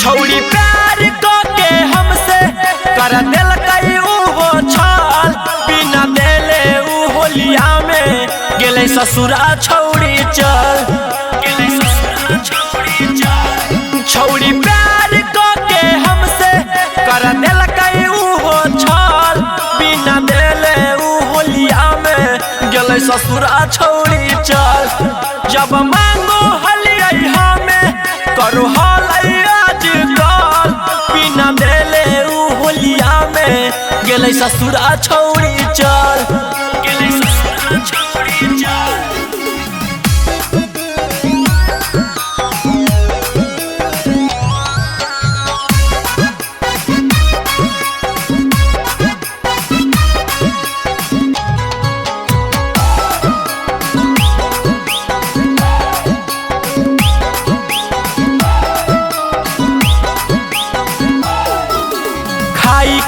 छौड़ी प्यार के हमसे कर दिल कई उहो छल, बिना देले उ होलिया में गेले ससुरा छौड़ी चल। छौड़ी प्यार के हमसे कर दिल कई उहो छल, बिना देले उ होलिया में गेले ससुरा छौड़ी चल। जब मांगो हलिया हमें करो आजकल, बिना देले उ होलिया में गेले ससुरा छौड़ी चल।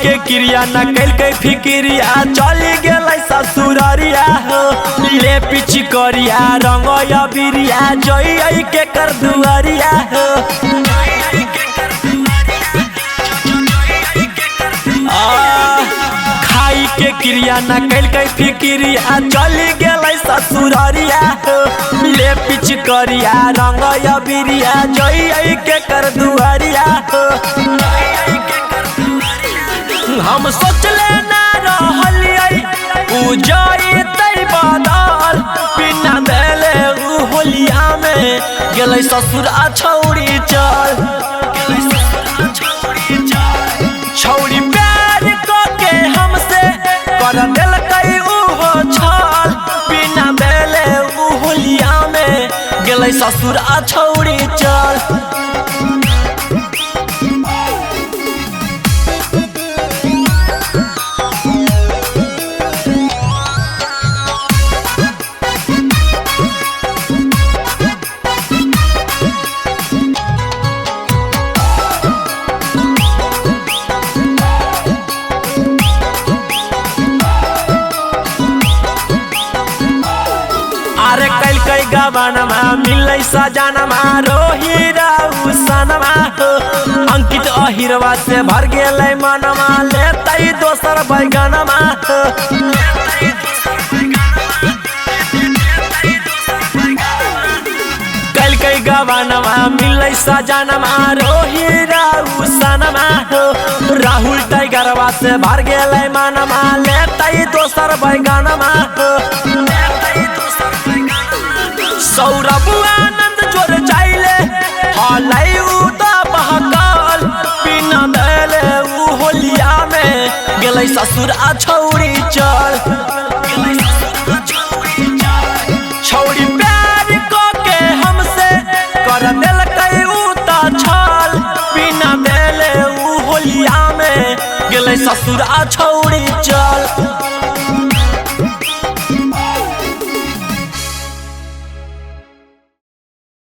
के क्रिया न कैल के फिक्रिया चली गेलै ससुररिया हो, ले पिछ करिया रंग अबिरिया जई के कर दुआरिया हो। खाई के क्रिया न कैल के फिक्रिया चली गेलै ससुररिया हो, ले पिछ करिया रंग अबिरिया जई के कर दुआरिया हो। हम सोचले ना रहलियै उ जइतै बदल, बिना देले उ होलिया में गेलै ससुरा छौड़ी चल। छौड़ी प्यार के हमसे कर दिल कई उहो छल, बिना देले उ होलिया में गेलै ससुरा छौड़ी चल। अरे कैल कई गबनमा मिलै सजनमा रोही सनमा हो, अंकित अहिरवा से भर गेलै मनमा लेतै दोसर बैगनमा हो। कैल कई गबनमा मिलै सजनमा रोही सनमा हो, राहुल टाइगरवा से भर गेलै मनमा लेतै दोसर बैगनमा हो। सौरभ आनंद जोर जाइले हलै उ त बहकल, बिना देले उ होलिया में गेलै ससुरा छौड़ी चल। छौड़ी प्यार के हमसे कर दिल कई उ त छल, बिना देले उ होलिया में गेलै ससुरा छौड़ी चल।